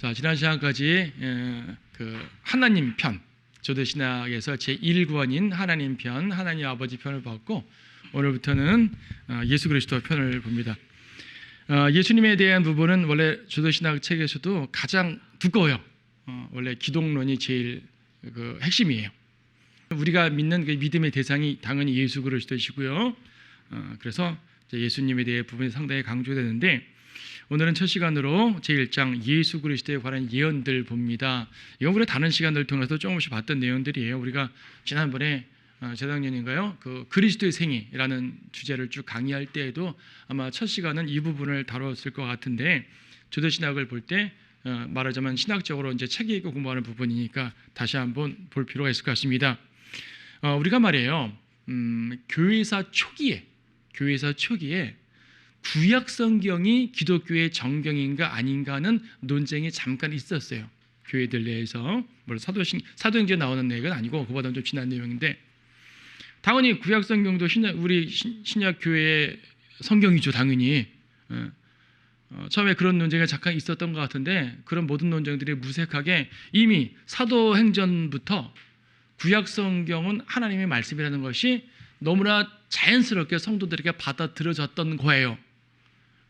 자, 지난 시간까지 그 하나님 편, 조대신학에서 제1권인 하나님 편, 하나님 아버지 편을 봤고, 오늘부터는 예수 그리스도 편을 봅니다. 예수님에 대한 부분은 원래 조대신학 책에서도 가장 두꺼워요. 원래 기독론이 제일 그 핵심이에요. 우리가 믿는 그 믿음의 대상이 당연히 예수 그리스도시고요. 그래서 예수님에 대해 부분이 상당히 강조되는데, 오늘은 첫 시간으로 제1장 예수 그리스도에 관한 예언들 봅니다. 이건 우리가 다른 시간들을 통해서 조금씩 봤던 내용들이에요. 우리가 지난번에 재작년인가요? 그 그리스도의 생애라는 주제를 쭉 강의할 때에도 아마 첫 시간은 이 부분을 다뤘을 것 같은데, 조대신학을 볼 때 말하자면 신학적으로 이제 책 읽고 공부하는 부분이니까 다시 한번 볼 필요가 있을 것 같습니다. 우리가 말이에요, 교회사 초기에 구약 성경이 기독교의 정경인가 아닌가는 논쟁이 잠깐 있었어요. 교회들 내에서. 물론 사도행전에 나오는 내용은 아니고 그보다는 좀 지난 내용인데, 당연히 구약 성경도 우리 신약 교회의 성경이죠, 당연히. 처음에 그런 논쟁이 잠깐 있었던 것 같은데, 그런 모든 논쟁들이 무색하게 이미 사도행전부터 구약 성경은 하나님의 말씀이라는 것이 너무나 자연스럽게 성도들에게 받아들여졌던 거예요.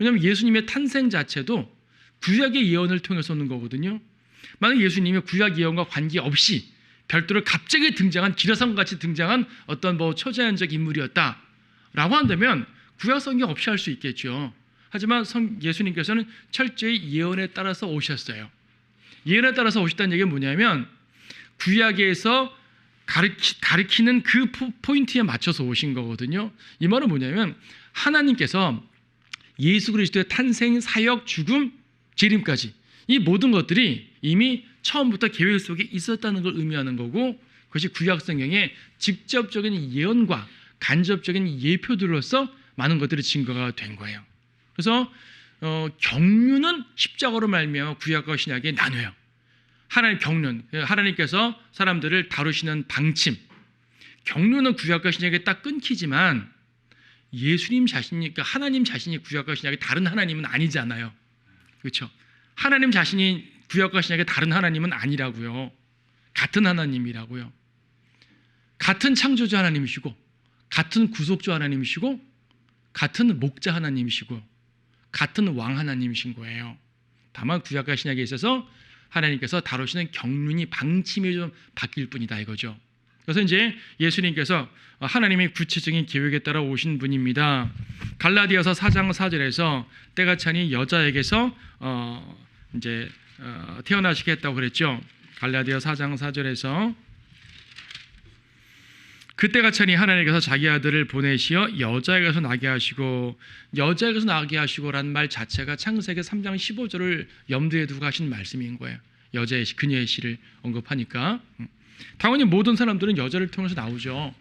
왜냐하면 예수님의 탄생 자체도 구약의 예언을 통해서 오는 거거든요. 만약 예수님의 구약 예언과 관계없이 별도로 갑자기 등장한 기라성같이 등장한 어떤 초자연적 인물이었다라고 한다면 구약 성경 없이 할 수 있겠죠. 하지만 예수님께서는 철저히 예언에 따라서 오셨어요. 예언에 따라서 오셨다는 얘기는 뭐냐면 구약에서 가리키는 그 포인트에 맞춰서 오신 거거든요. 이 말은 뭐냐면 하나님께서 예수 그리스도의 탄생, 사역, 죽음, 재림까지 이 모든 것들이 이미 처음부터 계획 속에 있었다는 걸 의미하는 거고, 그것이 구약 성경의 직접적인 예언과 간접적인 예표들로서 많은 것들이 증거가 된 거예요. 그래서 경륜은 십자가로 말미암아 구약과 신약에 나눠요. 하나님 경륜, 하나님께서 사람들을 다루시는 방침, 경륜은 구약과 신약에 딱 끊기지만 예수님 자신이, 그러니까 하나님 자신이 구약과 신약의 다른 하나님은 아니잖아요. 그렇죠? 하나님 자신이 구약과 신약의 다른 하나님은 아니라고요. 같은 하나님이라고요. 같은 창조주 하나님이시고, 같은 구속주 하나님이시고, 같은 목자 하나님이시고, 같은 왕 하나님이신 거예요. 다만 구약과 신약에 있어서 하나님께서 다루시는 경륜이 방침이 좀 바뀔 뿐이다 이거죠. 그래서 이제 예수님께서 하나님의 구체적인 계획에 따라 오신 분입니다. 갈라디아서 4장 4절에서 때가 차니 여자에게서 이제 태어나시겠다고 그랬죠. 갈라디아 4장 4절에서 그때가 차니 하나님께서 자기 아들을 보내시어 여자에게서 나게 하시고, 여자에게서 나게 하시고라는 말 자체가 창세기 3장 15절을 염두에 두고 하신 말씀인 거예요. 여자의 시, 그녀의 시를 언급하니까 당연히 모든 사람들은 여자를 통해서 나오죠.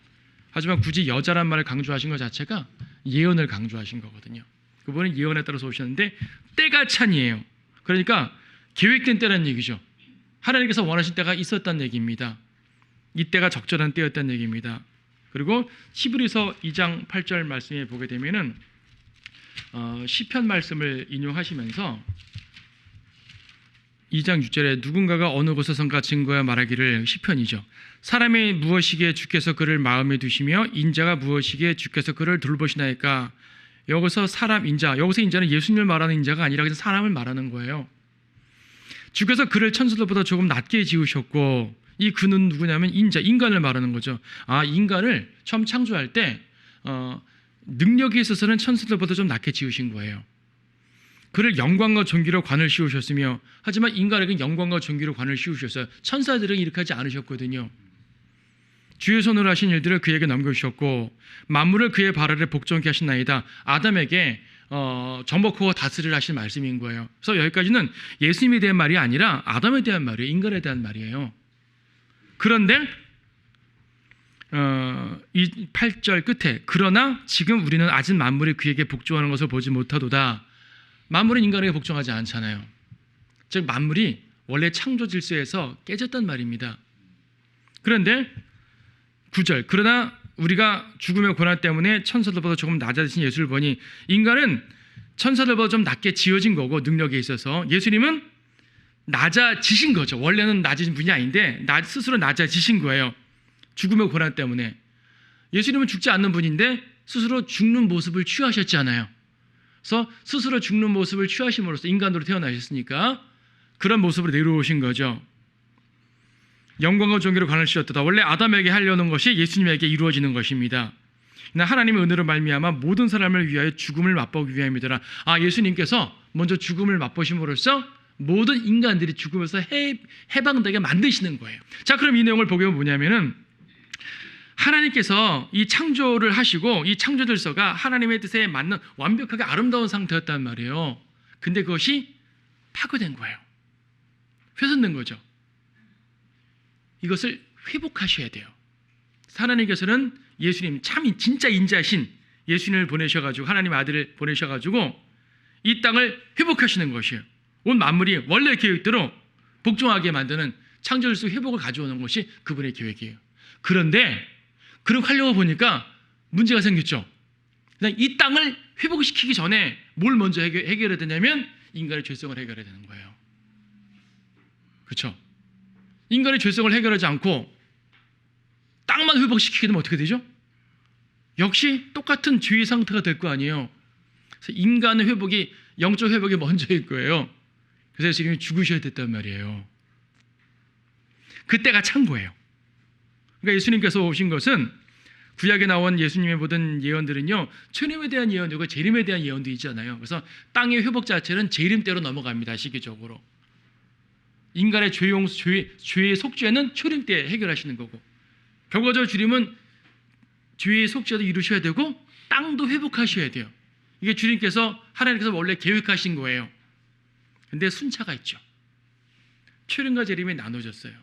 하지만 굳이 여자란 말을 강조하신 것 자체가 예언을 강조하신 거거든요. 그분은 예언에 따라서 오셨는데 때가 찬이에요. 그러니까 계획된 때라는 얘기죠. 하나님께서 원하신 때가 있었다는 얘기입니다. 이때가 적절한 때였다는 얘기입니다. 그리고 히브리서 2장 8절 말씀에 보게 되면은 시편 말씀을 인용하시면서 2장 6절에 누군가가 어느 곳에선가 증거야 말하기를, 시편이죠. 사람이 무엇이기에 주께서 그를 마음에 두시며 인자가 무엇이기에 주께서 그를 돌보시나이까. 여기서 사람 인자, 여기서 인자는 예수님을 말하는 인자가 아니라 그냥 사람을 말하는 거예요. 주께서 그를 천사들보다 조금 낮게 지으셨고, 이 그는 누구냐면 인간을 말하는 거죠. 인간을 처음 창조할 때 능력에 있어서는 천사들보다 좀 낮게 지으신 거예요. 그를 영광과 존귀로 관을 씌우셨으며, 하지만 인간에게 영광과 존귀로 관을 씌우셨어요. 천사들은 이렇게 하지 않으셨거든요. 주의 손으로 하신 일들을 그에게 넘겨주셨고 만물을 그의 발 아래 복종케 하신나이다. 아담에게 정복하고 다스리라 하신 말씀인 거예요. 그래서 여기까지는 예수님에 대한 말이 아니라 아담에 대한 말이에요. 인간에 대한 말이에요. 그런데 이 8절 끝에 그러나 지금 우리는 아직 만물이 그에게 복종하는 것을 보지 못하도다. 만물은 인간에게 복종하지 않잖아요. 즉 만물이 원래 창조 질서에서 깨졌단 말입니다. 그런데 9절 그러나 우리가 죽음의 고난 때문에 천사들보다 조금 낮아지신 예수를 보니, 인간은 천사들보다 좀 낮게 지어진 거고 능력에 있어서, 예수님은 낮아지신 거죠. 원래는 낮은 분이 아닌데 스스로 낮아지신 거예요. 죽음의 고난 때문에. 예수님은 죽지 않는 분인데 스스로 죽는 모습을 취하셨잖아요. 그래서 스스로 죽는 모습을 취하심으로써 인간으로 태어나셨으니까 그런 모습으로 내려오신 거죠. 영광과 존귀를 관하시었도다. 원래 아담에게 하려는 것이 예수님에게 이루어지는 것입니다. 하나님의 은혜로 말미암아 모든 사람을 위하여 죽음을 맛보기 위함이더라. 예수님께서 먼저 죽음을 맛보심으로써 모든 인간들이 죽음에서 해방되게 만드시는 거예요. 자, 그럼 이 내용을 보게 보면 뭐냐면은 하나님께서 이 창조를 하시고 이 창조 질서가 하나님의 뜻에 맞는 완벽하게 아름다운 상태였단 말이에요. 근데 그것이 파괴된 거예요. 훼손된 거죠. 이것을 회복하셔야 돼요. 하나님께서는 예수님 진짜 인자신 예수님을 보내셔가지고 하나님 아들을 보내셔가지고 이 땅을 회복하시는 것이에요. 온 만물이 원래 계획대로 복종하게 만드는 창조질서 회복을 가져오는 것이 그분의 계획이에요. 그런데 그렇게 하려고 보니까 문제가 생겼죠. 이 땅을 회복시키기 전에 뭘 먼저 해결해야 되냐면 인간의 죄성을 해결해야 되는 거예요. 그렇죠? 인간의 죄성을 해결하지 않고 땅만 회복시키게 되면 어떻게 되죠? 역시 똑같은 죄의 상태가 될 거 아니에요. 그래서 인간의 회복이 영적 회복이 먼저일 거예요. 그래서 예수님이 죽으셔야 됐단 말이에요. 그때가 찬 거예요. 그러니까 예수님께서 오신 것은 구약에 나온 예수님의 모든 예언들은요, 천임에 대한 예언이고 재림에 대한 예언도 있잖아요. 그래서 땅의 회복 자체는 재림대로 넘어갑니다. 시기적으로. 인간의 죄의 속죄는 초림 때 해결하시는 거고, 결과적으로 주님은 죄의 속죄도 이루셔야 되고 땅도 회복하셔야 돼요. 이게 주님께서 하나님께서 원래 계획하신 거예요. 근데 순차가 있죠. 초림과 재림이 나눠졌어요.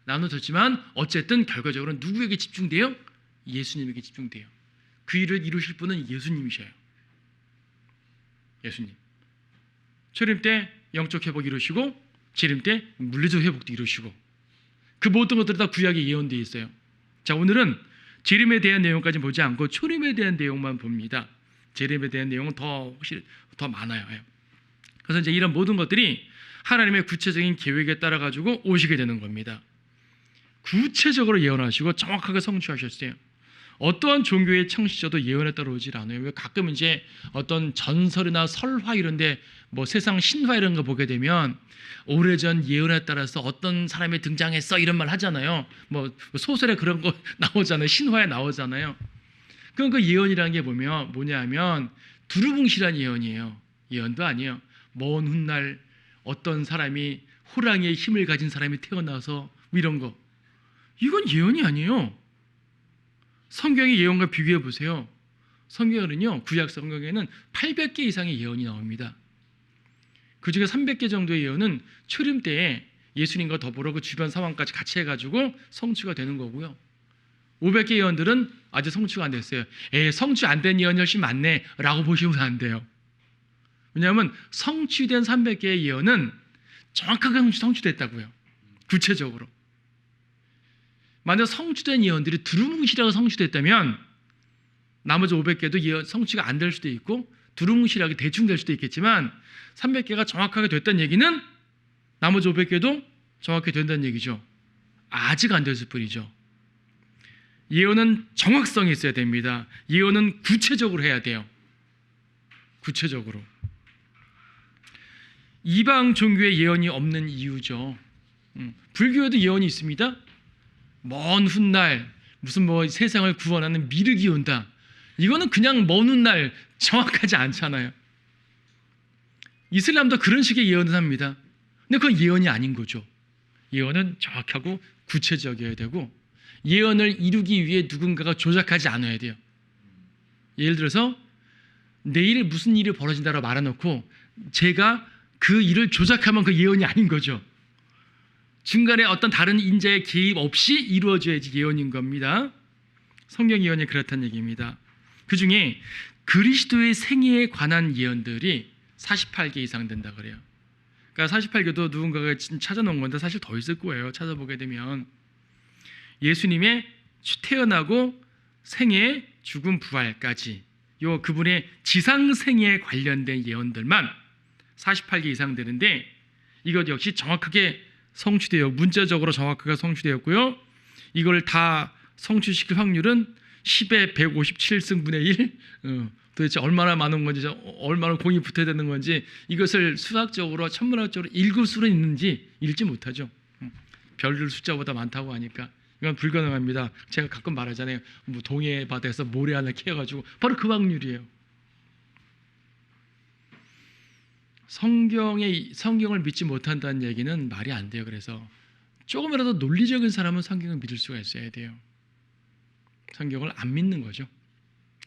나눠졌지만 어쨌든 결과적으로 누구에게 집중돼요? 예수님에게 집중돼요. 그 일을 이루실 분은 예수님이셔요. 예수님. 초림 때 영적 회복 이루시고 재림 때 물리적 회복도 이루시고, 그 모든 것들이 다 구약에 예언되어 있어요. 자, 오늘은 재림에 대한 내용까지 보지 않고 초림에 대한 내용만 봅니다. 재림에 대한 내용은 확실히 더 많아요. 그래서 이제 이런 모든 것들이 하나님의 구체적인 계획에 따라 가지고 오시게 되는 겁니다. 구체적으로 예언하시고 정확하게 성취하셨어요. 어떠한 종교의 창시자도 예언에 따라 오질 않아요. 가끔 이제 어떤 전설이나 설화 이런데 뭐 세상 신화 이런 거 보게 되면 오래전 예언에 따라서 어떤 사람이 등장했어 이런 말 하잖아요. 뭐 소설에 그런 거 나오잖아요. 신화에 나오잖아요. 그럼 그 예언이라는 게 뭐냐면 두루뭉실한 예언이에요. 예언도 아니에요. 먼 훗날 어떤 사람이 호랑이의 힘을 가진 사람이 태어나서 이런 거, 이건 예언이 아니에요. 성경의 예언과 비교해 보세요. 성경은요, 구약 성경에는 800개 이상의 예언이 나옵니다. 그 중에 300개 정도의 예언은 초림 때에 예수님과 더불어 그 주변 상황까지 같이 해가지고 성취가 되는 거고요. 500개 예언들은 아직 성취가 안 됐어요. 성취 안 된 예언이 훨씬 많네 라고 보시면 안 돼요. 왜냐하면 성취된 300개의 예언은 정확하게 성취됐다고요. 구체적으로. 만약 성취된 예언들이 두루뭉실하게 성취됐다면 나머지 500개도 예언 성취가 안 될 수도 있고 두루뭉실하게 대충 될 수도 있겠지만 300개가 정확하게 됐다는 얘기는 나머지 500개도 정확히 된다는 얘기죠. 아직 안 됐을 뿐이죠. 예언은 정확성이 있어야 됩니다. 예언은 구체적으로 해야 돼요. 구체적으로. 이방 종교에 예언이 없는 이유죠. 불교에도 예언이 있습니다. 먼 훗날 무슨 세상을 구원하는 미륵이 온다. 이거는 그냥 먼 훗날 정확하지 않잖아요. 이슬람도 그런 식의 예언을 합니다. 근데 그건 예언이 아닌 거죠. 예언은 정확하고 구체적이어야 되고 예언을 이루기 위해 누군가가 조작하지 않아야 돼요. 예를 들어서 내일 무슨 일이 벌어진다고 말해놓고 제가 그 일을 조작하면 그 예언이 아닌 거죠. 중간에 어떤 다른 인자의 개입 없이 이루어져야지 예언인 겁니다. 성경 예언이 그렇다는 얘기입니다. 그 중에 그리스도의 생애에 관한 예언들이 48개 이상 된다 그래요. 그러니까 48개도 누군가가 찾아놓은 건데 사실 더 있을 거예요. 찾아보게 되면 예수님의 태어나고 생애, 죽음, 부활까지 그분의 지상 생애에 관련된 예언들만 48개 이상 되는데 이것 역시 정확하게 성취되어 문자적으로 정확하게 성취되었고요. 이걸 다 성취시킬 확률은 10의 157승분의 1. 도대체 얼마나 많은 건지, 얼마나 공이 붙어야 되는 건지, 이것을 수학적으로 천문학적으로 읽을 수는 있는지 읽지 못하죠. 별들 숫자보다 많다고 하니까 이건 불가능합니다. 제가 가끔 말하잖아요. 뭐 동해 바다에서 모래 하나 캐가지고 바로 그 확률이에요. 성경을 믿지 못한다는 얘기는 말이 안 돼요. 그래서 조금이라도 논리적인 사람은 성경을 믿을 수가 있어야 돼요. 성경을 안 믿는 거죠.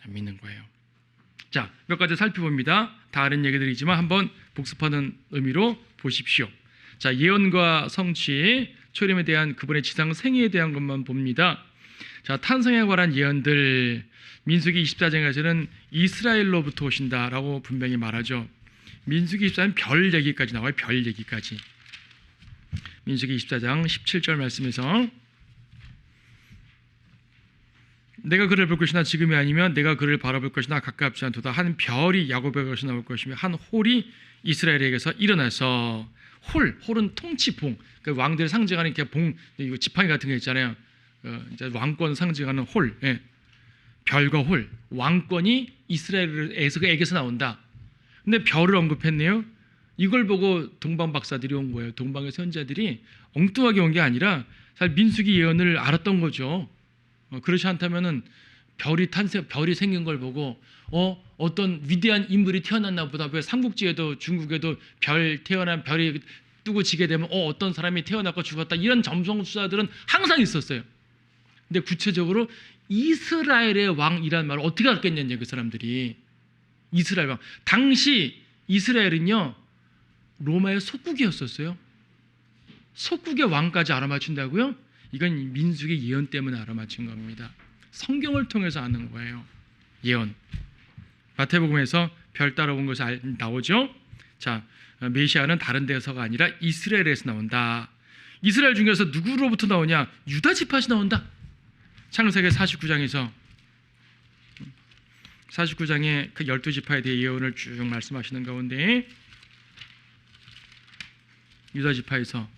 안 믿는 거예요. 자, 몇 가지 살펴봅니다. 다른 얘기들이지만 한번 복습하는 의미로 보십시오. 자, 예언과 성취, 초림에 대한 그분의 지상 생애에 대한 것만 봅니다. 자, 탄생에 관한 예언들, 민수기 24장에서는 이스라엘로부터 오신다라고 분명히 말하죠. 민수기 24장 별 얘기까지 나와요. 별 얘기까지. 민수기 24장 17절 말씀에서 내가 그를 볼 것이나 지금이 아니면 내가 그를 바라볼 것이나 가깝지 않도다. 한 별이 야곱의 것이 나올 것이며 한 홀이 이스라엘에게서 일어나서 홀은 통치봉, 그 왕들을 상징하는 이렇게 봉, 이거 지팡이 같은 게 있잖아요. 이제 왕권 상징하는 홀, 예. 별과 홀, 왕권이 이스라엘에게서 나온다. 근데 별을 언급했네요. 이걸 보고 동방 박사들이 온 거예요. 동방의 선자들이 엉뚱하게 온 게 아니라 사실 민수기 예언을 알았던 거죠. 그렇지 않다면은 별이 생긴 걸 보고 어떤 위대한 인물이 태어났나 보다. 왜 삼국지에도 중국에도 태어난 별이 뜨고 지게 되면 어떤 사람이 태어났고 죽었다. 이런 점성수사들은 항상 있었어요. 근데 구체적으로 이스라엘의 왕이라는 말을 어떻게 알겠냐는 그 사람들이. 이스라엘 왕. 당시 이스라엘은요 로마의 속국이었었어요. 속국의 왕까지 알아맞힌다고요? 이건 민수기 예언 때문에 알아맞힌 겁니다. 성경을 통해서 아는 거예요. 예언. 마태복음에서 별 따라온 것이 나오죠. 자, 메시아는 다른 데서가 아니라 이스라엘에서 나온다. 이스라엘 중에서 누구로부터 나오냐? 유다 지파에서 나온다. 창세기 49장에서 49장에 그 12지파에 대해 예언을 쭉 말씀하시는 가운데 유다 지파에서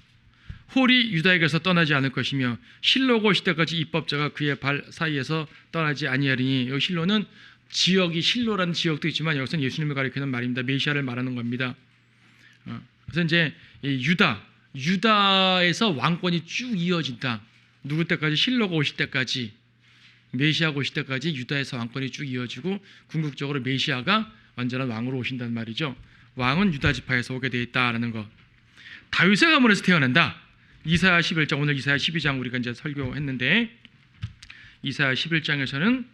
홀이 유다에게서 떠나지 않을 것이며 실로가 오실 때까지 입법자가 그의 발 사이에서 떠나지 아니하리니. 여기 실로는 지역이 실로라는 지역도 있지만 여기서는 예수님을 가리키는 말입니다. 메시아를 말하는 겁니다. 그래서 이제 유다에서 왕권이 쭉 이어진다. 누구 때까지? 실로가 오실 때까지, 메시아가 오실 때까지 유다에서 왕권이 쭉 이어지고 궁극적으로 메시아가 완전한 왕으로 오신다는 말이죠. 왕은 유다 지파에서 오게 되어 있다라는 것. 다윗의 가문에서 태어난다. 이사야 11장, 오늘 이사야 12장 우리가 이제 설교했는데 이사야 11장에서는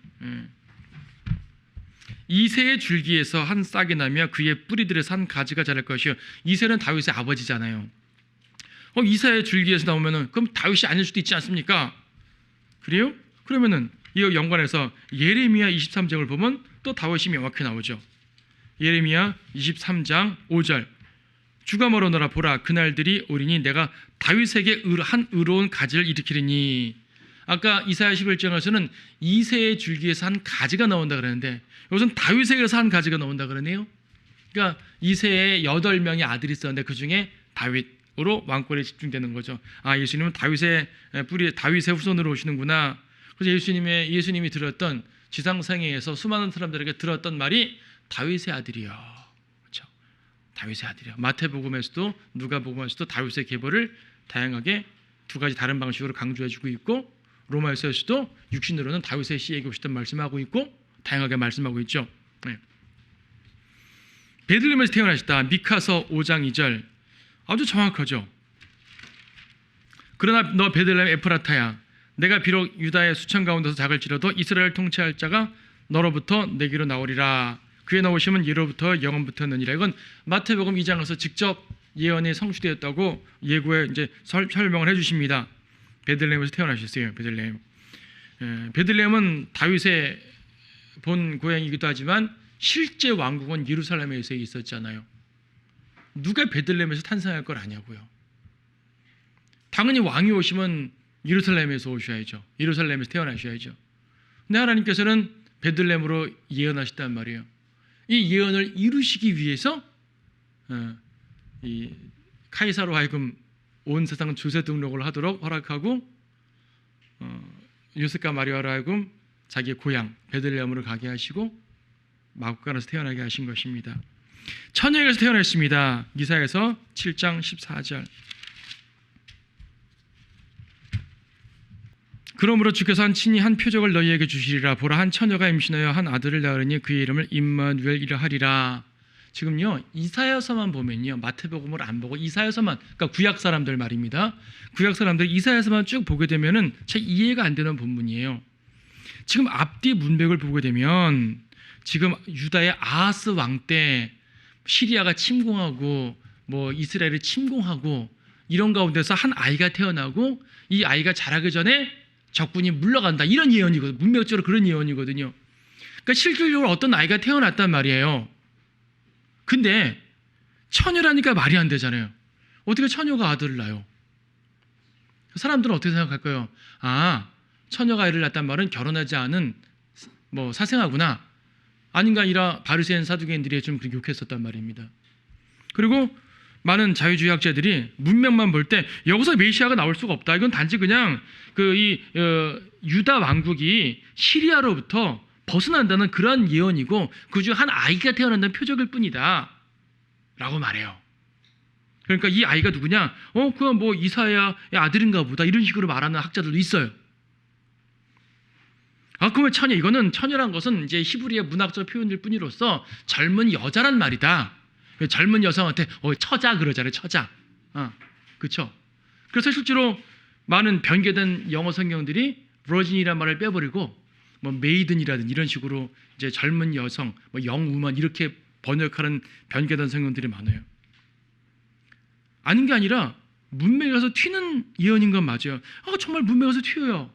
이새의 줄기에서 한 싹이 나며 그의 뿌리들에서 한 가지가 자랄 것이요. 이새는 다윗의 아버지잖아요. 이사의 줄기에서 나오면은 그럼 다윗이 아닐 수도 있지 않습니까? 그래요? 그러면은 이 연관해서 예레미야 23장을 보면 또 다윗이 명확히 나오죠. 예레미야 23장 5절. 주가 멀어너라 보라 그날들이 오리니 내가 다윗에게 한 의로운 가지를 일으키리니. 아까 이사야 11장에서는 이새의 줄기에서 한 가지가 나온다 그러는데 여기서는 다윗에게서 한 가지가 나온다 그러네요. 그러니까 이새의 8명의 아들이 있었는데 그 중에 다윗으로 왕권에 집중되는 거죠. 아, 예수님은 다윗의 후손으로 오시는구나. 그래서 예수님이 들었던 지상생애에서 수많은 사람들에게 들었던 말이 다윗의 아들이요. 다윗의 아들이요. 마태복음에서도 누가복음에서도 다윗의 계보를 다양하게 두 가지 다른 방식으로 강조해주고 있고 로마에서도 육신으로는 다윗의 씨에게 오시던 말씀하고 있고 다양하게 말씀하고 있죠. 네. 베들레헴에서 태어나셨다. 미카서 5장 2절 아주 정확하죠. 그러나 너 베들레헴 에프라타야 내가 비록 유다의 수천 가운데서 작을지라도 이스라엘 통치할 자가 너로부터 내게로 나오리라. 그의 나오심은 예로부터 영원부터 느니라. 이건 마태복음 2장에서 직접 예언이 성취되었다고 예고에 이제 설명을 해주십니다. 베들레헴에서 태어나셨어요. 베들레헴은 다윗의 본 고향이기도 하지만 실제 왕국은 예루살렘에서 있었잖아요. 누가 베들레헴에서 탄생할 걸 아냐고요. 당연히 왕이 오시면 예루살렘에서 오셔야죠. 예루살렘에서 태어나셔야죠. 근데 하나님께서는 베들레헴으로 예언하셨단 말이에요. 이 예언을 이루시기 위해서 이 카이사로 하여금 온 세상 주세 등록을 하도록 허락하고 요셉과 마리아로 하여금 자기의 고향 베들레헴으로 가게 하시고 마구간에서 태어나게 하신 것입니다. 처녀에게서 태어났습니다. 이사야서 7장 14절. 그러므로 주께서 친히 한 표적을 너희에게 주시리라. 보라, 한 처녀가 임신하여 한 아들을 낳으리니 그의 이름을 임마누엘이라 하리라. 지금요 이사야서만 보면요, 마태복음을 안 보고 이사야서만, 그러니까 구약 사람들 말입니다. 구약 사람들 이사야서만 쭉 보게 되면은 잘 이해가 안 되는 본문이에요. 지금 앞뒤 문맥을 보게 되면 지금 유다의 아하스 왕 때 시리아가 침공하고 뭐 이스라엘을 침공하고 이런 가운데서 한 아이가 태어나고 이 아이가 자라기 전에 적군이 물러간다, 이런 예언이거든요. 문맥적으로 그런 예언이거든요. 그러니까 실질적으로 어떤 아이가 태어났단 말이에요. 근데 처녀라니까 말이 안 되잖아요. 어떻게 처녀가 아들을 낳아요? 사람들은 어떻게 생각할까요? 아, 처녀가 아이를 낳았단 말은 결혼하지 않은 뭐 사생아구나, 아닌가 아니라 바리새인 사두개인들이 좀 그렇게 욕했었단 말입니다. 그리고 많은 자유주의학자들이 문맥만 볼 때 여기서 메시아가 나올 수가 없다. 이건 단지 그냥 유다 왕국이 시리아로부터 벗어난다는 그런 예언이고 그중 한 아이가 태어난다는 표적일 뿐이다 라고 말해요. 그러니까 이 아이가 누구냐? 그건 뭐 이사야의 아들인가 보다, 이런 식으로 말하는 학자들도 있어요. 그러면 처녀, 이거는 처녀란 것은 이제 히브리의 문학적 표현일 뿐이로서 젊은 여자란 말이다. 젊은 여성한테 처자 그러잖아요. 처자. 그렇죠. 그래서 실제로 많은 변개된 영어 성경들이 virgin이라는 말을 빼버리고 뭐 maid이라든지 이런 식으로 이제 젊은 여성, 뭐 young woman 이렇게 번역하는 변개된 성경들이 많아요. 아닌 게 아니라 문맥에서 튀는 예언인 건 맞아요. 정말 문맥에서 튀어요.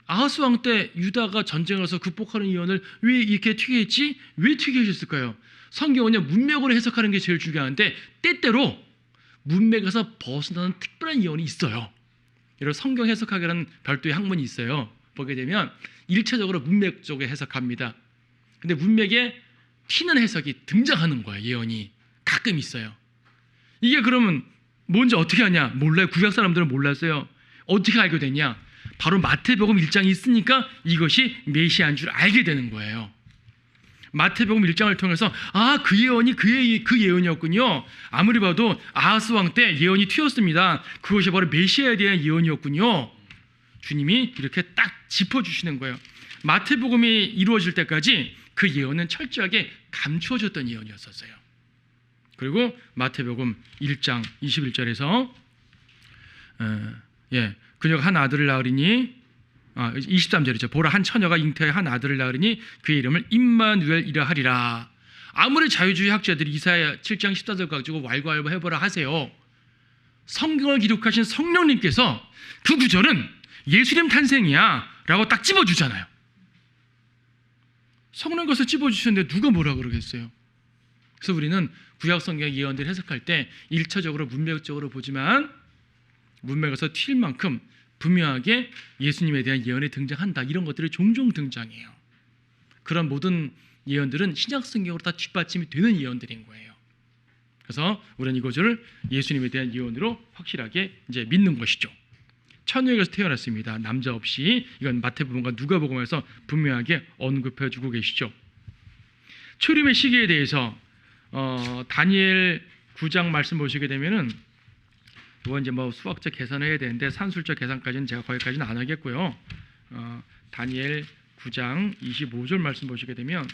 아하스 왕 때 유다가 전쟁을 해서 극복하는 예언을 왜 이렇게 튀게 했지? 왜 튀게 하셨을까요? 성경은요 문맥으로 해석하는 게 제일 중요한데 때때로 문맥에서 벗어나는 특별한 예언이 있어요. 여러분, 성경 해석하기라는 별도의 학문이 있어요. 보게 되면 1차적으로 문맥 쪽에 해석합니다. 근데 문맥에 튀는 해석이 등장하는 거예요. 예언이 가끔 있어요. 이게 그러면 뭔지 어떻게 하냐? 몰라요. 구약 사람들은 몰랐어요. 어떻게 알게 됐냐? 바로 마태복음 1장이 있으니까 이것이 메시아인 줄 알게 되는 거예요. 마태복음 1장을 통해서 그 예언이 그 예언이었군요. 아무리 봐도 아하스 왕 때 예언이 튀었습니다. 그것이 바로 메시아에 대한 예언이었군요. 주님이 이렇게 딱 짚어주시는 거예요. 마태복음이 이루어질 때까지 그 예언은 철저하게 감추어졌던 예언이었었어요. 그리고 마태복음 1장 21절에서 그녀가 한 아들을 낳으리니 23절이죠. 보라, 한 처녀가 잉태하여 한 아들을 낳으리니 그의 이름을 임마누엘이라 하리라. 아무리 자유주의 학자들이 이사야 7장 14절 가지고 왈가왈부 해보라 하세요, 성경을 기록하신 성령님께서 그 구절은 예수님 탄생이야 라고 딱 찝어주잖아요. 성령 것을 찝어주셨는데 누가 뭐라 그러겠어요? 그래서 우리는 구약 성경 예언들 해석할 때 1차적으로 문맥적으로 보지만 문맥에서 튈 만큼 분명하게 예수님에 대한 예언이 등장한다, 이런 것들이 종종 등장해요. 그런 모든 예언들은 신약 성경으로 다 뒷받침이 되는 예언들인 거예요. 그래서 우리는 이것을 예수님에 대한 예언으로 확실하게 이제 믿는 것이죠. 처녀에게서 태어났습니다. 남자 없이. 이건 마태복음과 누가복음에서 분명하게 언급해주고 계시죠. 초림의 시기에 대해서 다니엘 9장 말씀 보시게 되면은, 이건 이제 뭐 수학적 계산을 해야 되는데 산술적 계산까지는 제가 거기까지는 안 하겠고요. 다니엘 9장 25절 말씀 보시게 되면,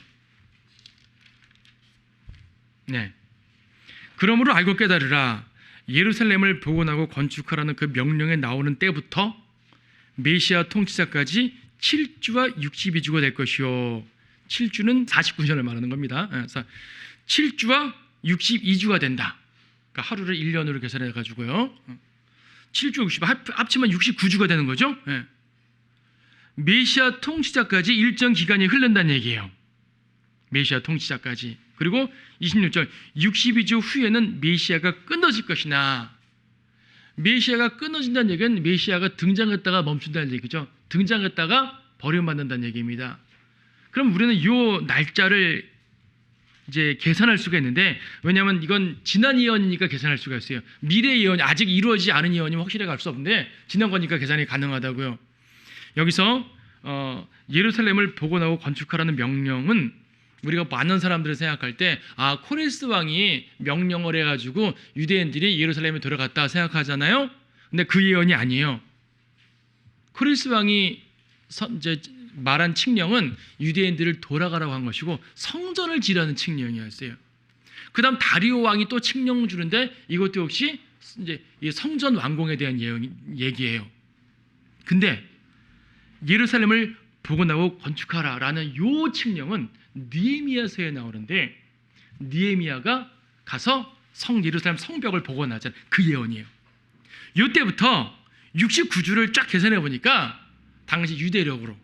그러므로 알고 깨달으라. 예루살렘을 복원하고 건축하라는 그 명령에 나오는 때부터 메시아 통치자까지 7주와 62주가 될 것이요. 7주는 49년을 말하는 겁니다. 그래서 7주와 62주가 된다. 그러니까 하루를 1년으로 계산해 가지고요. 7주 60 합치면 69주가 되는 거죠. 메시아 통치자까지 일정 기간이 흐른다는 얘기예요. 메시아 통치자까지. 그리고 26절 62주 후에는 메시아가 끊어질 것이나, 메시아가 끊어진다는 얘기는 메시아가 등장했다가 멈춘다는 얘기죠. 등장했다가 버림받는다는 얘기입니다. 그럼 우리는 이 날짜를 이제 계산할 수가 있는데, 왜냐하면 이건 지난 예언이니까 계산할 수가 있어요. 미래 예언이 아직 이루어지지 않은 예언이면 확실하게 알 수 없는데 지난 거니까 계산이 가능하다고요. 여기서 예루살렘을 복원하고 건축하라는 명령은 우리가 많은 사람들을 생각할 때 코레스 왕이 명령을 해가지고 유대인들이 예루살렘에 들어갔다 생각하잖아요. 근데 그 예언이 아니에요. 코레스 왕이 이제 말한 칙령은 유대인들을 돌아가라고 한 것이고 성전을 지라는 칙령이었어요. 그 다음 다리오 왕이 또 칙령 주는데 이것도 역시 이제 성전 완공에 대한 얘기예요. 근데 예루살렘을 복원하고 건축하라라는 요 칙령은 느헤미야서에 나오는데, 느헤미야가 가서 예루살렘 성벽을 복원하잖아요. 그 예언이에요. 이때부터 69주를 쫙 계산해 보니까 당시 유대력으로,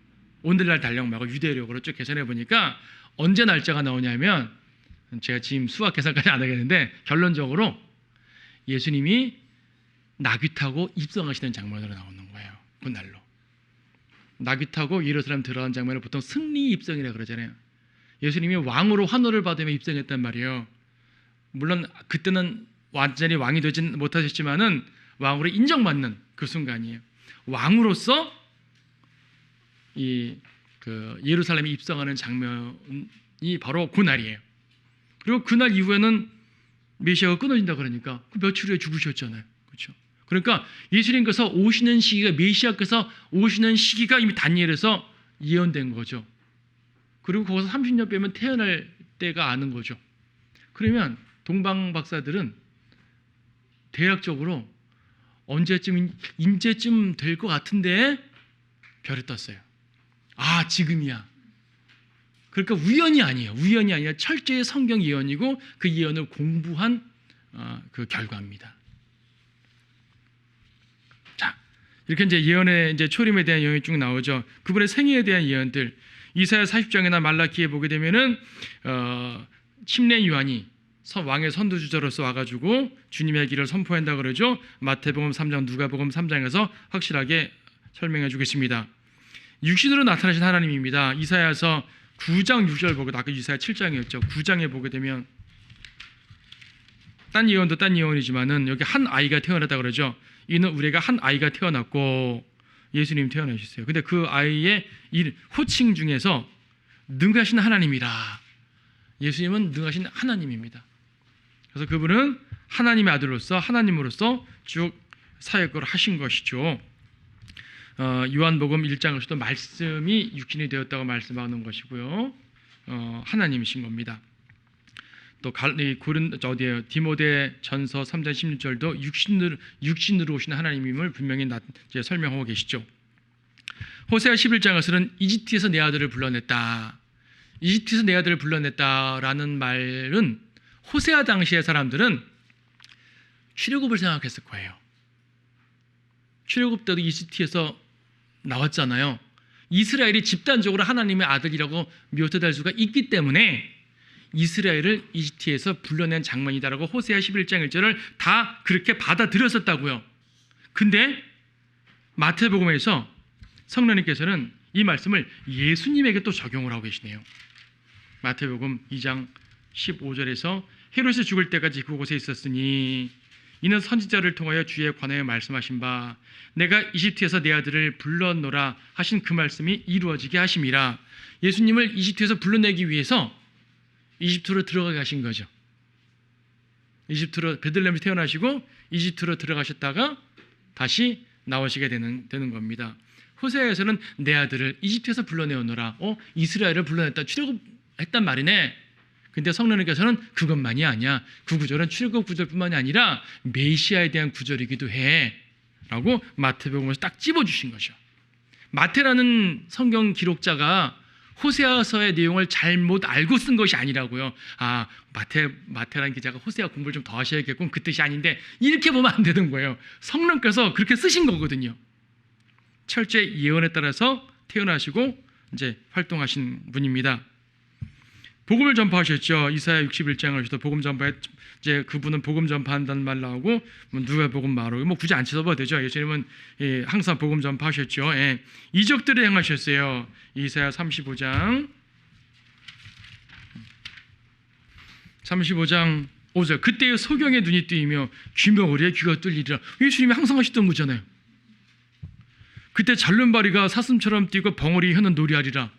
오늘날 달력 말고 유대력으로 쭉 계산해 보니까 언제 날짜가 나오냐면, 제가 지금 수학 계산까지 안 하겠는데 결론적으로 예수님이 나귀 타고 입성하시는 장면으로 나오는 거예요. 그날로 나귀 타고 예루살렘 들어간 장면을 보통 승리 입성이라고 그러잖아요. 예수님이 왕으로 환호를 받으며 입성했단 말이에요. 물론 그때는 완전히 왕이 되진 못하셨지만은 왕으로 인정받는 그 순간이에요. 왕으로서 예루살렘에 입성하는 장면이 바로 그날이에요. 그리고 그날 이후에는 메시아가 끊어진다 그러니까 그 며칠 후에 죽으셨잖아요. 그렇죠? 그러니까 예수님께서 오시는 시기가, 메시아께서 오시는 시기가 이미 다니엘에서 예언된 거죠. 그리고 거기서 30년 빼면 태어날 때가 아는 거죠. 그러면 동방 박사들은 대략적으로 인제쯤 될 것 같은데 별이 떴어요. 지금이야. 그러니까 우연이 아니에요. 우연이 아니라 철저히 성경 예언이고 그 예언을 공부한 그 결과입니다. 자, 이렇게 이제 예언의 이제 초림에 대한 예언이 쭉 나오죠. 그분의 생애에 대한 예언들, 이사야 40장이나 말라기에 보게 되면은 침례 요한이 왕의 선두주자로서 와가지고 주님의 길을 선포한다 그러죠. 마태복음 3장, 누가복음 3장에서 확실하게 설명해 주겠습니다. 육신으로 나타나신 하나님입니다. 이사야서 9장 6절 보고, 아까 이사야 7장이었죠. 9장에 보게 되면 딴 예언도 딴 예언이지만은 여기 한 아이가 태어났다 그러죠. 이는 우리가 한 아이가 태어났고 예수님 태어나셨어요. 근데 그 아이의 호칭 중에서 능하신 하나님이라. 예수님은 능하신 하나님입니다. 그래서 그분은 하나님의 아들로서, 하나님으로서 쭉 사역을 하신 것이죠. 요한복음 1장에서도 말씀이 육신이 되었다고 말씀하는 것이고요. 하나님이신 겁니다. 또 디모데 전서 3장 16절도 육신으로 오신 하나님임을 분명히 설명하고 계시죠. 호세아 11장에서는 이집트에서 내 아들을 불러냈다. 이집트에서 내 아들을 불러냈다라는 말은 호세아 당시의 사람들은 출애굽을 생각했을 거예요. 출애굽 때도 이집트에서 나왔잖아요. 이스라엘이 집단적으로 하나님의 아들이라고 묘사될 수가 있기 때문에 이스라엘을 이집트에서 불러낸 장면이다라고 호세아 11장 1절을 다 그렇게 받아들였었다고요. 근데 마태복음에서 성령님께서는 이 말씀을 예수님에게 또 적용을 하고 계시네요. 마태복음 2장 15절에서 헤롯이 죽을 때까지 그곳에 있었으니 이는 선지자를 통하여 주에 관하여 말씀하신 바 내가 이집트에서 내 아들을 불러노라 하신 그 말씀이 이루어지게 하심이라. 예수님을 이집트에서 불러내기 위해서 이집트로 들어가게 하신 거죠. 이집트로, 베들레헴에서 태어나시고 이집트로 들어가셨다가 다시 나오시게 되는 겁니다. 호세아에서는 내 아들을 이집트에서 불러내오노라. 이스라엘을 불러냈다, 출애굽했단 말이네. 근데 성령님께서는 그것만이 아니야. 그 구절은 출애굽 구절뿐만이 아니라 메시아에 대한 구절이기도 해 라고 마태복음에서 딱 찝어주신 거죠. 마태라는 성경 기록자가 호세아서의 내용을 잘못 알고 쓴 것이 아니라고요. 마태라는 기자가 호세아 공부를 좀 더 하셔야겠군, 그 뜻이 아닌데, 이렇게 보면 안 되는 거예요. 성령께서 그렇게 쓰신 거거든요. 철저히 예언에 따라서 태어나시고 이제 활동하신 분입니다. 복음을 전파하셨죠. 이사야 61장을 복음 전파에, 이제 그분은 복음 전파한다는 말 나오고 누가복음 말하고 굳이 안 쳐다봐도 되죠. 예수님은 항상 복음 전파하셨죠. 이적들을 행하셨어요. 이사야 35장 35장 5절 그때의 소경의 눈이 뜨이며 귀머거리에 귀가 뚫리리라. 예수님이 항상 하시던 거잖아요. 그때 잘눈바리가 사슴처럼 뛰고 벙어리 혀는 노리하리라.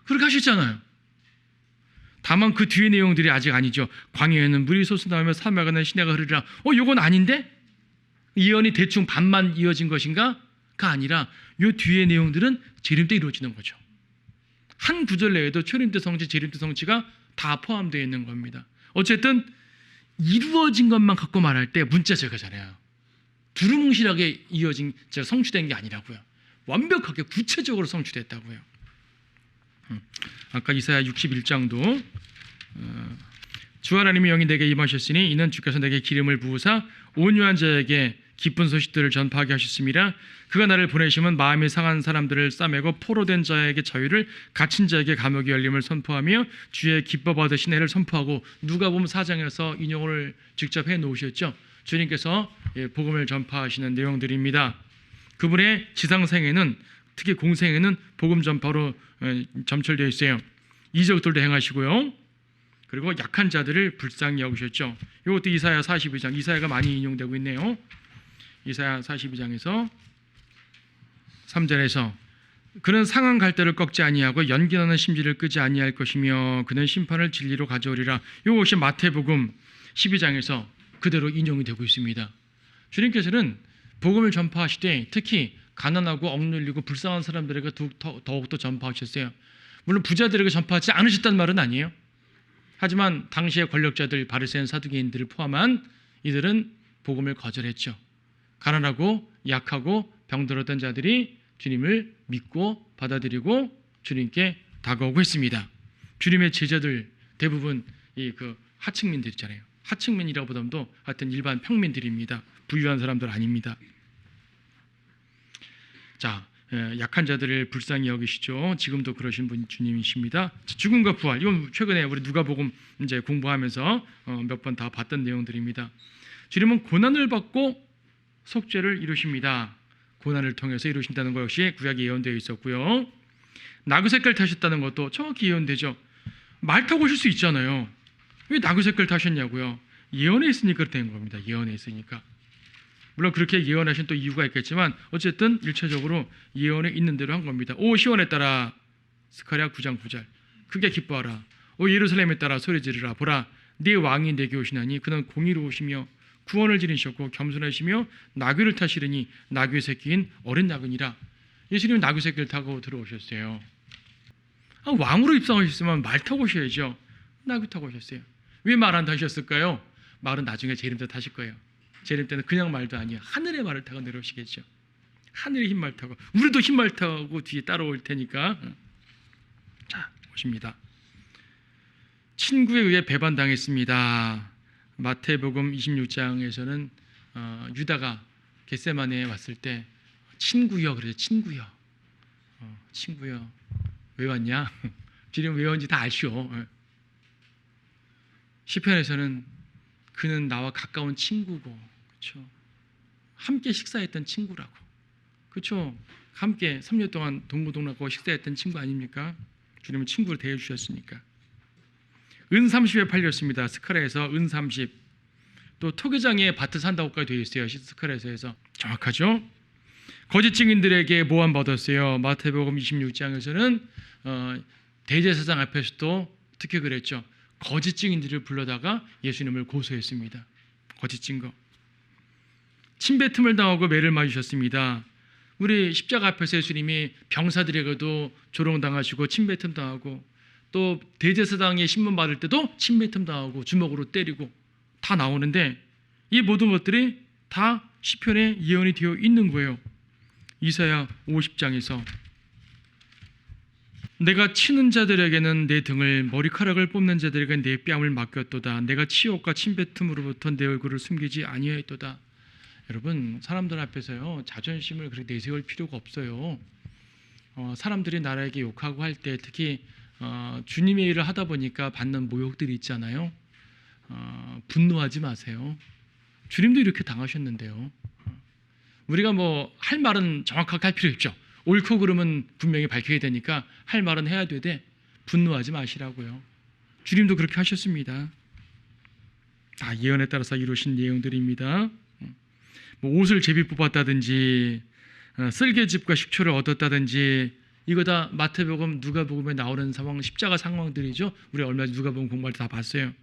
그렇게 하셨잖아요. 다만 그 뒤의 내용들이 아직 아니죠. 광야에는 물이 솟아나며 사막에는 시내가 흐르리라. 이건 아닌데? 예언이 대충 반만 이어진 것인가? 가 아니라 이 뒤의 내용들은 재림 때 이루어지는 거죠. 한 구절 내에도 초림 때 성취, 재림 때 성취가 다 포함되어 있는 겁니다. 어쨌든 이루어진 것만 갖고 말할 때 문자 제거잖아요. 두루뭉실하게 이어진, 성취된 게 아니라고요. 완벽하게 구체적으로 성취됐다고요. 아까 이사야 61장도 주 하나님의 영이 내게 임하셨으니 이는 주께서 내게 기름을 부으사 온유한 자에게 기쁜 소식들을 전파하게 하셨습니다. 그가 나를 보내시면 마음이 상한 사람들을 싸매고 포로된 자에게 자유를, 갇힌 자에게 감옥의 열림을 선포하며 주의 기뻐 받으신 해를 선포하고, 누가복음 4장에서 인용을 직접 해 놓으셨죠. 주님께서 복음을 전파하시는 내용들입니다. 그분의 지상생애는, 특히 공생애는 복음 전파로 점철되어 있어요. 이적들도 행하시고요. 그리고 약한 자들을 불쌍히 여기셨죠. 이것도 이사야 42장, 이사야가 많이 인용되고 있네요. 이사야 42장에서 3절에서 그는 상한 갈대를 꺾지 아니하고 연기나는 심지를 끄지 아니할 것이며 그는 심판을 진리로 가져오리라. 이것이 마태복음 12장에서 그대로 인용이 되고 있습니다. 주님께서는 복음을 전파하실 때 특히 가난하고 억눌리고 불쌍한 사람들에게 더욱더 전파하셨어요. 물론 부자들에게 전파하지 않으셨다는 말은 아니에요. 하지만 당시의 권력자들, 바리새인 사두개인들을 포함한 이들은 복음을 거절했죠. 가난하고 약하고 병들었던 자들이 주님을 믿고 받아들이고 주님께 다가오고 했습니다. 주님의 제자들 대부분 그 하층민들이잖아요. 하층민이라고 보다도 하여튼 일반 평민들입니다. 부유한 사람들 아닙니다. 자, 약한 자들을 불쌍히 여기시죠. 지금도 그러신 분 주님이십니다. 죽음과 부활, 이건 최근에 우리 누가복음 이제 공부하면서 몇 번 다 봤던 내용들입니다. 주님은 고난을 받고 속죄를 이루십니다. 고난을 통해서 이루신다는 것 역시 구약에 예언되어 있었고요. 나그새끼를 타셨다는 것도 정확히 예언되죠. 말 타고 오실 수 있잖아요. 왜 나그새끼를 타셨냐고요? 예언에 있으니까 된 겁니다. 예언에 있으니까. 물론 그렇게 예언하신 또 이유가 있겠지만 어쨌든 일차적으로 예언에 있는 대로 한 겁니다. 오 시온에 따라 스가랴 9장 9절 크게 기뻐하라. 오 예루살렘에 따라 소리 지르라. 보라 네 왕이 내게 오시나니 그는 공의로우시며 구원을 지니셨고 겸손하시며 나귀를 타시려니 나귀 새끼인 어린 나그니라. 예수님은 나귀 새끼를 타고 들어오셨어요. 왕으로 입성하셨으면 말 타고 오셔야죠. 나귀 타고 오셨어요. 왜 말 안 타셨을까요? 말은 나중에 재림 때 타실 거예요. 재림 때는 그냥 말도 아니에요. 하늘의 말을 타고 내려오시겠죠. 하늘의 흰말 타고, 우리도 흰말 타고 뒤에 따라올 테니까. 자, 오십니다. 친구에 의해 배반당했습니다. 마태복음 26장에서는 유다가 겟세마네에 왔을 때 친구여 그래요. 친구여. 친구여. 왜 왔냐? 주님 왜 왔는지 다 아시오. 시편에서는 그는 나와 가까운 친구고, 그렇죠? 함께 식사했던 친구라고, 그렇죠? 함께 3년 동안 동고동락하고 식사했던 친구 아닙니까? 주님은 친구를 대해 주셨으니까. 은 30에 팔렸습니다. 스가랴에서 은 30. 또 토기장에 밭을 산다고까지 되어 있어요. 스가랴에서 정확하죠? 거짓 증인들에게 모함 받았어요. 마태복음 26장에서는 대제사장 앞에서도 특히 그랬죠. 거짓 증인들을 불러다가 예수님을 고소했습니다. 거짓 증거. 침뱉음을 당하고 매를 맞으셨습니다. 우리 십자가 앞에서 예수님이 병사들에게도 조롱당하시고 침뱉음 당하고, 또 대제사장의 신문 받을 때도 침뱉음 당하고 주먹으로 때리고 다 나오는데, 이 모든 것들이 다 시편에 예언이 되어 있는 거예요. 이사야 50장에서 내가 치는 자들에게는 내 등을, 머리카락을 뽑는 자들에게는 내 뺨을 맡겼도다. 내가 치욕과 침뱉음으로부터 내 얼굴을 숨기지 아니하였도다. 여러분, 사람들 앞에서요 자존심을 그렇게 내세울 필요가 없어요. 사람들이 나라에게 욕하고 할 때 특히 주님의 일을 하다 보니까 받는 모욕들이 있잖아요. 분노하지 마세요. 주님도 이렇게 당하셨는데요. 우리가 뭐 할 말은 정확하게 할 필요 없죠. 옳고 그름은 분명히 밝혀야 되니까 할 말은 해야 되되 분노하지 마시라고요. 주님도 그렇게 하셨습니다. 다 예언에 따라서 이루신 내용들입니다. 뭐 옷을 제비 뽑았다든지 쓸개즙과 식초를 얻었다든지 이거 다 마태복음, 누가복음에 나오는 상황, 십자가 상황들이죠. 우리 얼마 전에 누가복음 공부할 때 다 봤어요.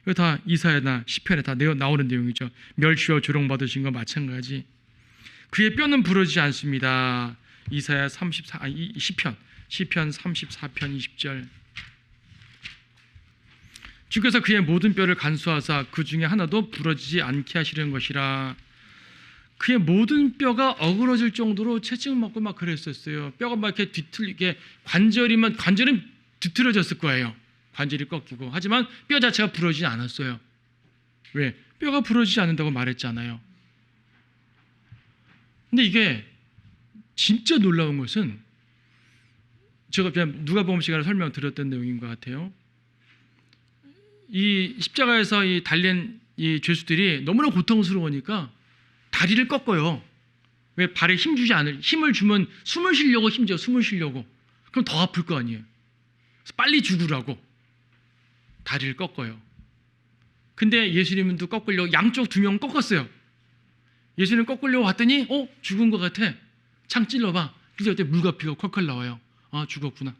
이거 다 이사야나 시편에 다 나오는 내용이죠. 멸시와 조롱받으신 거 마찬가지. 그의 뼈는 부러지지 않습니다. 이사야 시편 34편 20절. 주께서 그의 모든 뼈를 간수하사 그 중에 하나도 부러지지 않게 하시려는 것이라. 그의 모든 뼈가 어그러질 정도로 채찍 맞고 막 그랬었어요. 뼈가 막 이렇게 뒤틀리게 관절은 뒤틀어졌을 거예요. 관절이 꺾이고. 하지만 뼈 자체가 부러지지 않았어요. 왜? 뼈가 부러지지 않는다고 말했잖아요. 근데 이게 진짜 놀라운 것은 제가 그냥 누가복음 시간에 설명드렸던 내용인 것 같아요. 이 십자가에서 이 달린 이 죄수들이 너무나 고통스러우니까 다리를 꺾어요. 왜? 발에 힘을 주면 숨을 쉬려고 힘줘요. 숨을 쉬려고. 그럼 더 아플 거 아니에요. 빨리 죽으라고 다리를 꺾어요. 근데 예수님은 또 꺾으려고 양쪽 2명 꺾었어요. 예수님 꺾으려고 왔더니 죽은 것 같아. 창 찔러봐. 그래서 그때 물과피가 콸콸 나와요. 아, 죽었구나.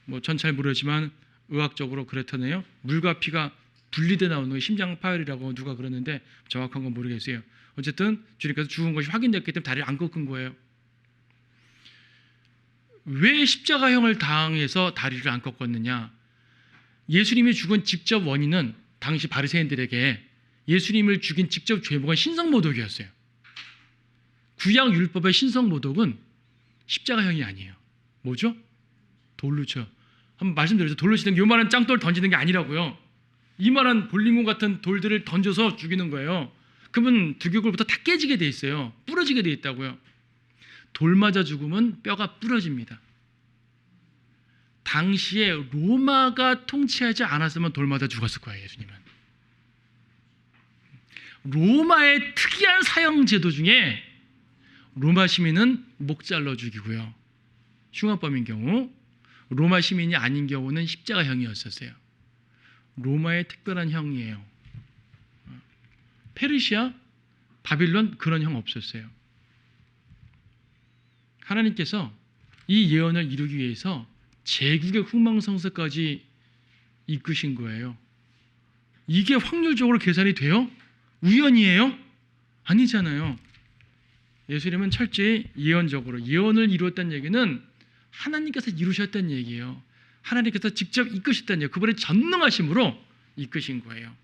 뭐 전 잘 모르지만 의학적으로 그렇다네요. 물과 피가 분리돼 나오는 거 심장 파열이라고 누가 그러는데 정확한 건 모르겠어요. 어쨌든 주님께서 죽은 것이 확인됐기 때문에 다리를 안 꺾은 거예요. 왜 십자가형을 당해서 다리를 안 꺾었느냐? 예수님이 죽은 직접 원인은 당시 바리새인들에게 예수님을 죽인 직접 죄목은 신성모독이었어요. 구약 율법의 신성모독은 십자가형이 아니에요. 뭐죠? 돌로 쳐. 한번 말씀드렸죠. 돌로 치는 게 요만한 짱돌 던지는 게 아니라고요. 이만한 볼링공 같은 돌들을 던져서 죽이는 거예요. 그러면 두개골부터 다 깨지게 돼 있어요. 부러지게 돼 있다고요. 돌 맞아 죽으면 뼈가 부러집니다. 당시에 로마가 통치하지 않았으면 돌 맞아 죽었을 거예요. 예수님은. 로마의 특이한 사형 제도 중에 로마 시민은 목 잘라 죽이고요. 흉악범인 경우, 로마 시민이 아닌 경우는 십자가형이었었어요. 로마의 특별한 형이에요. 페르시아, 바빌론 그런 형 없었어요. 하나님께서 이 예언을 이루기 위해서 제국의 흥망성쇠까지 이끄신 거예요. 이게 확률적으로 계산이 돼요? 우연이에요? 아니잖아요. 예수님은 철저히 예언적으로 예언을 이루었다는 얘기는 하나님께서 이루셨다는 얘기예요. 하나님께서 직접 이끄셨다는 얘기예요. 그분의 전능하심으로 이끄신 거예요.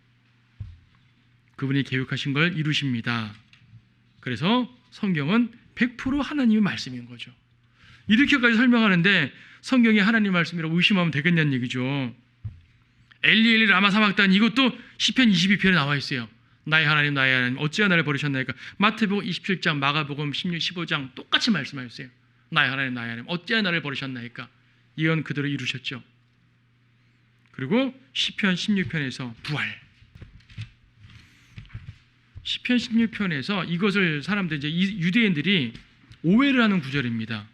그분이 계획하신 걸 이루십니다. 그래서 성경은 100% 하나님의 말씀인 거죠. 이렇게까지 설명하는데 성경이 하나님 말씀이라고 의심하면 되겠냐는 얘기죠. 엘리 엘리 라마 사박단, 이것도 시편 22편에 나와 있어요. 나의 하나님 나의 하나님 어찌하여 나를 버리셨나이까. 마태복음 27장, 마가복음 15장 똑같이 말씀하셨어요. 나의 하나님 나의 하나님 어찌하여 나를 버리셨나이까. 예언 그대로 이루셨죠. 그리고 시편 16편에서 부활. 시편 16편에서 이것을 사람들 이제 유대인들이 오해를 하는 구절입니다.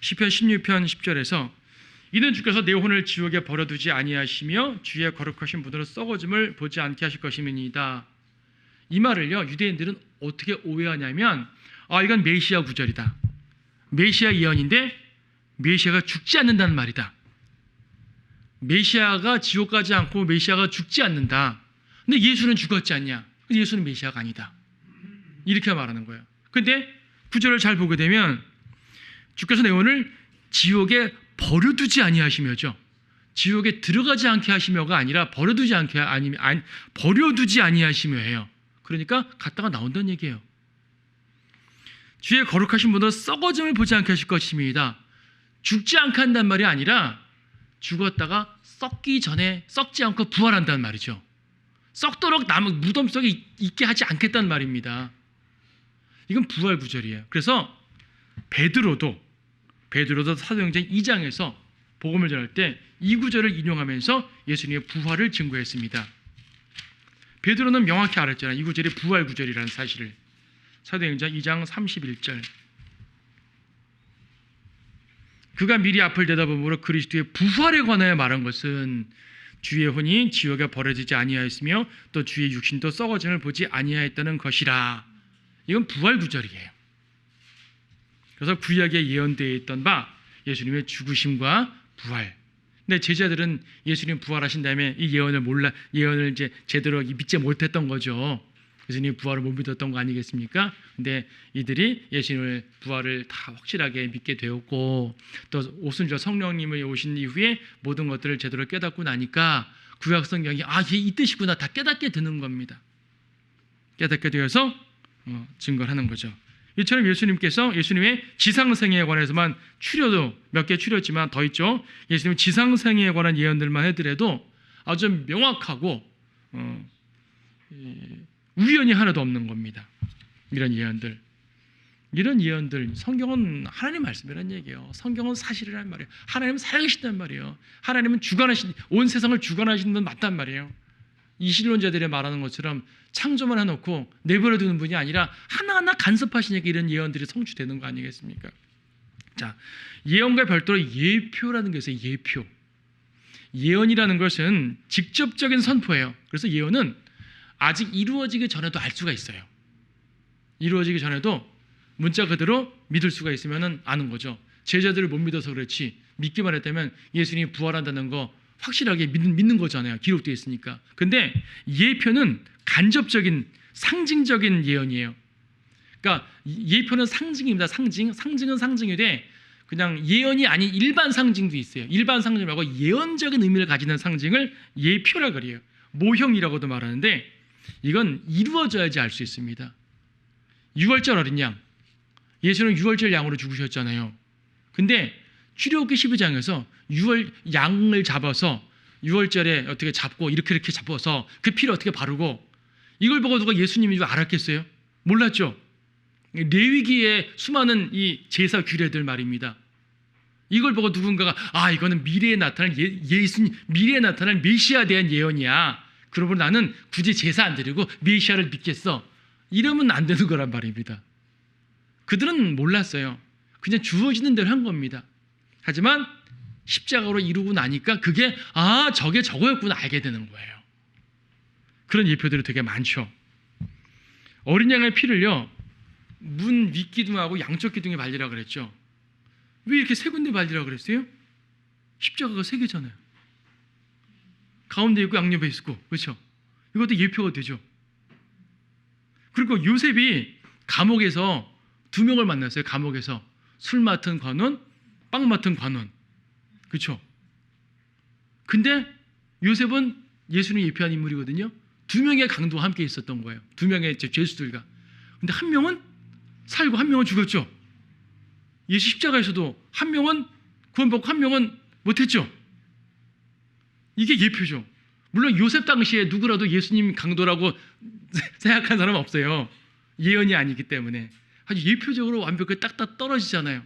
시편 16편 10절에서 이는 주께서 내 혼을 지옥에 버려두지 아니하시며 주의 거룩하신 분으로 썩어짐을 보지 않게 하실 것임이니이다. 이 말을요, 유대인들은 어떻게 오해하냐면 이건 메시아 구절이다. 메시아 예언인데 메시아가 죽지 않는다는 말이다. 메시아가 지옥 가지 않고 메시아가 죽지 않는다. 근데 예수는 죽었지 않냐? 예수는 메시아가 아니다. 이렇게 말하는 거예요. 근데 구절을 잘 보게 되면 주께서 내 혼을 지옥에 버려두지 아니하시며죠. 지옥에 들어가지 않게 하시며가 아니라 버려두지 아니하시며예요. 그러니까 갔다가 나온다는 얘기예요. 주의 거룩하신 분은 썩어짐을 보지 않게 하실 것입니다. 죽지 않게 한다는 말이 아니라 죽었다가 썩기 전에 썩지 않고 부활한다는 말이죠. 썩도록 남은 무덤 속에 있게 하지 않겠다는 말입니다. 이건 부활 구절이에요. 그래서 베드로도 사도행전 2장에서 복음을 전할 때 이 구절을 인용하면서 예수님의 부활을 증거했습니다. 베드로는 명확히 알았잖아요. 이 구절이 부활 구절이라는 사실을. 사도행전 2장 31절. 그가 미리 앞을 내다봄으로 그리스도의 부활에 관하여 말한 것은 주의 혼이 지옥에 버려지지 아니하였으며 또 주의 육신도 썩어짐을 보지 아니하였다는 것이라. 이건 부활 구절이에요. 그래서 구약에 예언되어 있던 바 예수님의 죽으심과 부활. 근데 제자들은 예수님 부활하신 다음에 이 예언을 이제 제대로 믿지 못했던 거죠. 예수님 부활을 못 믿었던 거 아니겠습니까? 근데 이들이 예수님을 부활을 다 확실하게 믿게 되었고 또 오순절 성령님이 오신 이후에 모든 것들을 제대로 깨닫고 나니까 구약 성경이 이게 이 뜻이구나 다 깨닫게 되는 겁니다. 깨닫게 되어서 증거를 하는 거죠. 이처럼 예수님께서 예수님의 지상생애에 관해서만 추려도 몇 개 추렸지만 더 있죠. 예수님 지상생애에 관한 예언들만 해더라도 아주 명확하고 우연이 하나도 없는 겁니다. 이런 예언들 성경은 하나님 말씀이란 얘기예요. 성경은 사실이란 말이에요. 하나님은 살아계신단 말이에요. 하나님은 온 세상을 주관하시는 분 맞단 말이에요. 이신론자들이 말하는 것처럼 창조만 해놓고 내버려 두는 분이 아니라 하나하나 간섭하시니까 이런 예언들이 성취되는 거 아니겠습니까? 자, 예언과 별도로 예표라는 게 있어요. 예표. 예언이라는 것은 직접적인 선포예요. 그래서 예언은 아직 이루어지기 전에도 알 수가 있어요. 이루어지기 전에도 문자 그대로 믿을 수가 있으면 아는 거죠. 제자들을 못 믿어서 그렇지 믿기만 했다면 예수님이 부활한다는 거 확실하게 믿는 거잖아요. 기록되어 있으니까. 근데 예표는 간접적인 상징적인 예언이에요. 그러니까 예표는 상징입니다. 상징은 상징인데 그냥 예언이 아닌 일반 상징도 있어요. 일반 상징 말고 예언적인 의미를 가지는 상징을 예표라 그래요. 모형이라고도 말하는데 이건 이루어져야지 알 수 있습니다. 6월절 어린 양. 예수는 6월절 양으로 죽으셨잖아요. 근데 출애굽기 12장에서 양을 잡아서 6월절에 어떻게 잡고 이렇게 잡아서 그 피를 어떻게 바르고 이걸 보고 누가 예수님인 줄 알았겠어요? 몰랐죠. 레위기의 수많은 이 제사 규례들 말입니다. 이걸 보고 누군가가 이거는 미래에 나타날 미래에 나타날 메시아에 대한 예언이야. 그러므로 나는 굳이 제사 안 드리고 메시아를 믿겠어. 이러면 안 되는 거란 말입니다. 그들은 몰랐어요. 그냥 주어지는 대로 한 겁니다. 하지만 십자가로 이루고 나니까 그게 저게 저거였구나 알게 되는 거예요. 그런 예표들이 되게 많죠. 어린 양의 피를요 문 윗기둥하고 양쪽 기둥에 발리라 그랬죠. 왜 이렇게 세 군데 발리라 그랬어요? 십자가가 세 개잖아요. 가운데 있고 양옆에 있고 그렇죠. 이것도 예표가 되죠. 그리고 요셉이 감옥에서 두 명을 만났어요. 감옥에서 술 맡은 관원, 빵 맡은 관원. 그렇죠. 근데 요셉은 예수님 예표한 인물이거든요. 두 명의 강도와 함께 있었던 거예요. 두 명의 죄수들과. 근데 한 명은 살고 한 명은 죽었죠. 예수 십자가에서도 한 명은 구원받고 한 명은 못했죠. 이게 예표죠. 물론 요셉 당시에 누구라도 예수님 강도라고 생각한 사람은 없어요. 예언이 아니기 때문에. 아주 예표적으로 완벽하게 딱딱 떨어지잖아요.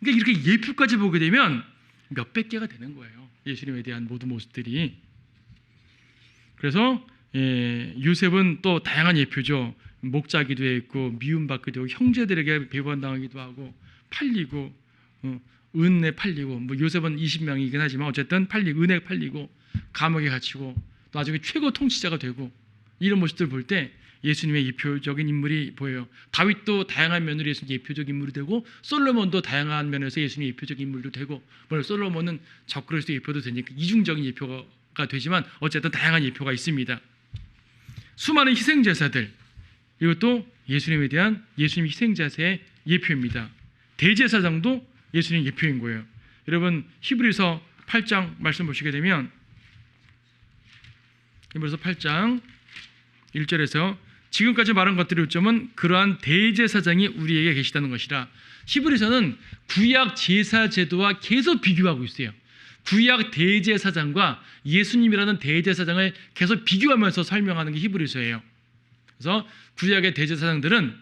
그러니까 이렇게 예표까지 보게 되면 몇백 개가 되는 거예요. 예수님에 대한 모든 모습들이. 그래서 요셉은 또 다양한 예표죠. 목자기도 했고 미움받기도 하고 형제들에게 배반당하기도 하고 팔리고 은에 팔리고 요셉은 20명이긴 하지만 어쨌든 은에 팔리고 감옥에 갇히고 또 나중에 최고 통치자가 되고 이런 모습들을 볼 때 예수님의 예표적인 인물이 보여요. 다윗도 다양한 면으로 예수님 예표적 인물이 되고 솔로몬도 다양한 면에서 예수님 예표적 인물도 되고 물론 솔로몬은 적그리스도 예표도 되니까 이중적인 예표가 되지만 어쨌든 다양한 예표가 있습니다. 수많은 희생제사들 이것도 예수님에 대한 예수님 희생제사의 예표입니다. 대제사장도 예수님 예표인 거예요. 여러분 히브리서 8장 말씀 보시게 되면 히브리서 8장 1절에서 지금까지 말한 것들의 요점은 그러한 대제사장이 우리에게 계시다는 것이라. 히브리서는 구약 제사 제도와 계속 비교하고 있어요. 구약 대제사장과 예수님이라는 대제사장을 계속 비교하면서 설명하는 게 히브리서예요. 그래서 구약의 대제사장들은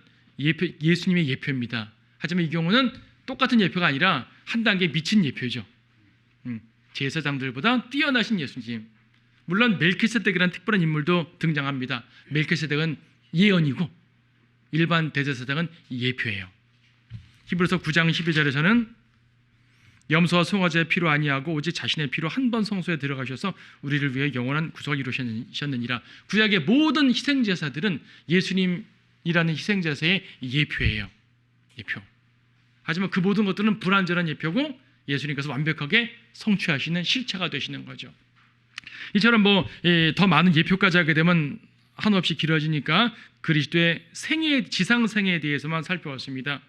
예수님의 예표입니다. 하지만 이 경우는 똑같은 예표가 아니라 한 단계 미친 예표죠. 제사장들보다 뛰어나신 예수님. 물론 멜키세덱이라는 특별한 인물도 등장합니다. 멜키세덱은 예언이고 일반 대제사장은 예표예요. 히브리서 9장 12절에서는 염소와 송아지의 피로 아니하고 오직 자신의 피로 한 번 성소에 들어가셔서 우리를 위해 영원한 구속을 이루셨느니라. 구약의 모든 희생제사들은 예수님이라는 희생제사의 예표예요. 예표. 하지만 그 모든 것들은 불완전한 예표고 예수님께서 완벽하게 성취하시는 실체가 되시는 거죠. 이처럼 더 많은 예표까지 하게 되면 한없이 길어지니까 그리스도의 생애, 지상 생애에 대해서만 살펴봤습니다.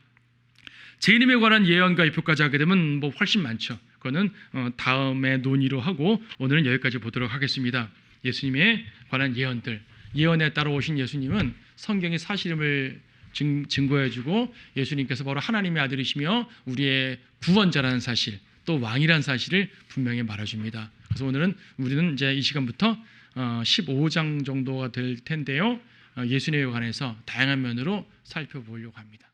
재림에 관한 예언과 예표까지 하게 되면 훨씬 많죠. 그거는 다음에 논의로 하고 오늘은 여기까지 보도록 하겠습니다. 예수님에 관한 예언들, 예언에 따라 오신 예수님은 성경의 사실임을 증거해주고 예수님께서 바로 하나님의 아들이시며 우리의 구원자라는 사실, 또 왕이라는 사실을 분명히 말해줍니다. 그래서 오늘은 우리는 이제 이 시간부터 15장 정도가 될 텐데요. 예수님에 관해서 다양한 면으로 살펴보려고 합니다.